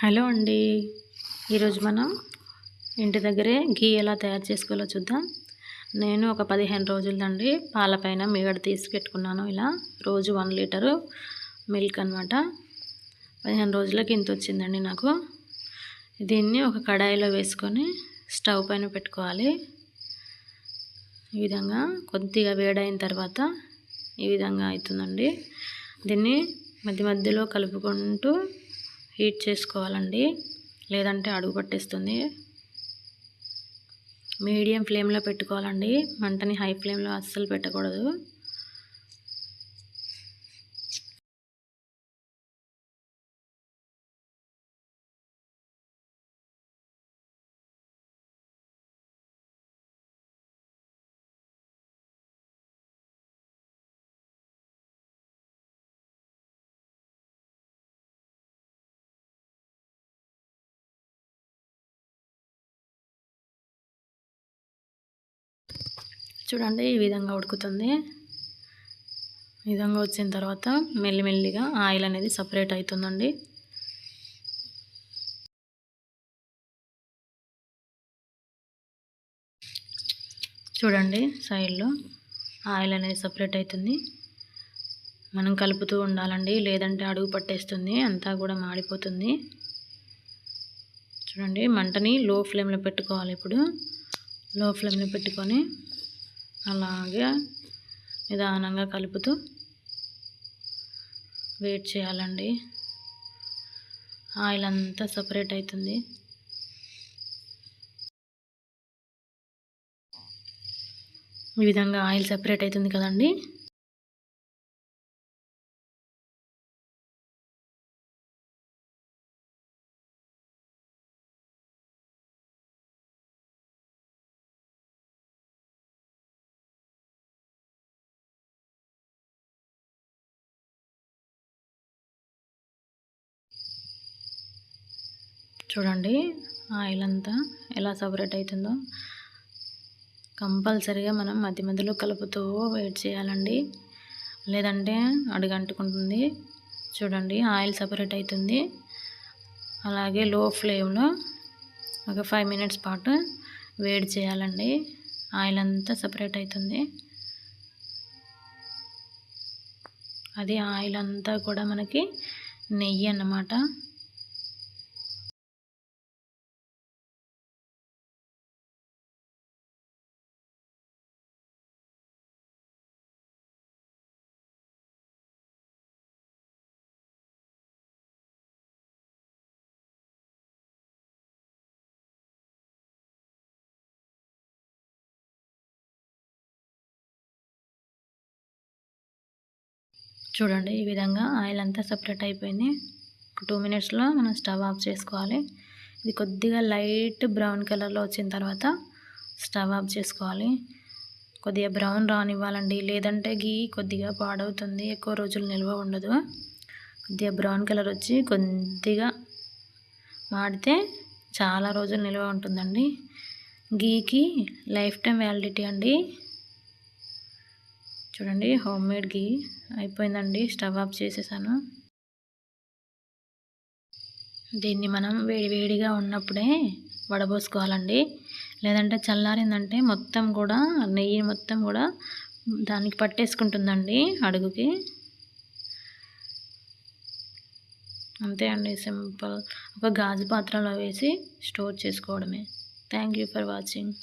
Hello అండి. ఈరోజు మనం ఇంటి దగ్గరే ఘీ ఎలా తయారు చేసుకోవాలో చూద్దాం. నేను ఒక 15 రోజులదండి పాలపైన మీగడ తీసి పెట్టుకున్నాను. ఇలా రోజు 1 లీటరు మిల్క్ అనమాట. 15 రోజులకి ఇంత వచ్చిందండి నాకు. దీన్ని ఒక కడాయిలో వేసుకొని స్టవ్ పైన పెట్టుకోవాలి. ఈ విధంగా కొద్దిగా వేడైన తర్వాత ఈ విధంగా అవుతుందండి. దీన్ని మధ్య మధ్యలో కలుపుకుంటూ హీట్ చేసుకోవాలండి, లేదంటే అడుగు పట్టేస్తుంది. మీడియం ఫ్లేమ్లో పెట్టుకోవాలండి, మంటని హై ఫ్లేమ్లో అస్సలు పెట్టకూడదు. చూడండి, ఈ విధంగా ఉడుకుతుంది. ఈ విధంగా వచ్చిన తర్వాత మెల్లిమెల్లిగా ఆయిల్ అనేది సపరేట్ అవుతుందండి. చూడండి, సైడ్లో ఆయిల్ అనేది సపరేట్ అవుతుంది. మనం కలుపుతూ ఉండాలండి, లేదంటే అడుగు పట్టేస్తుంది, అంతా కూడా మాడిపోతుంది. చూడండి, మంటని లో ఫ్లేమ్లో పెట్టుకోవాలి. ఇప్పుడు లో ఫ్లేమ్లో పెట్టుకొని అలాగే నిదానంగా కలుపుతూ వెయిట్ చేయాలండి. ఆయిల్ అంతా సపరేట్ అవుతుంది. ఈ విధంగా ఆయిల్ సపరేట్ అవుతుంది కదండి. చూడండి, ఆయిల్ అంతా ఎలా సపరేట్ అవుతుందో. కంపల్సరీగా మనం మధ్య మధ్యలో కలుపుతూ వెయిట్ చేయాలండి, లేదంటే అడుగంటుకుంటుంది. చూడండి, ఆయిల్ సపరేట్ అవుతుంది. అలాగే లో ఫ్లేమ్లో ఒక 5 మినిట్స్ పాటు వేడి చేయాలండి. ఆయిల్ అంతా సపరేట్ అవుతుంది. అది ఆయిల్ అంతా కూడా మనకి నెయ్యి అన్నమాట. చూడండి, ఈ విధంగా ఆయిల్ అంతా సపరేట్ అయిపోయింది. ఒక 2 మినిట్స్లో మనం స్టవ్ ఆఫ్ చేసుకోవాలి. ఇది కొద్దిగా లైట్ బ్రౌన్ కలర్లో వచ్చిన తర్వాత స్టవ్ ఆఫ్ చేసుకోవాలి. కొద్దిగా బ్రౌన్ రానివ్వాలండి, లేదంటే ఘీ కొద్దిగా పాడవుతుంది, ఎక్కువ రోజులు నిల్వ ఉండదు. కొద్దిగా బ్రౌన్ కలర్ వచ్చి కొద్దిగా మాడితే చాలా రోజులు నిల్వ ఉంటుందండి. ఘీకి లైఫ్ టైం వ్యాలిడిటీ అండి. చూడండి, హోమ్ మేడ్ ఘీ అయిపోయిందండి. స్టవ్ ఆఫ్ చేసేసాను. దీన్ని మనం వేడివేడిగా ఉన్నప్పుడే వడబోసుకోవాలండి, లేదంటే చల్లారిందంటే మొత్తం కూడా నెయ్యి మొత్తం కూడా దానికి పట్టేసుకుంటుందండి అడుగుకి. అంతే అండి, సింపుల్. ఒక గాజు పాత్రలో వేసి స్టోర్ చేసుకోవడమే. Thank you for watching.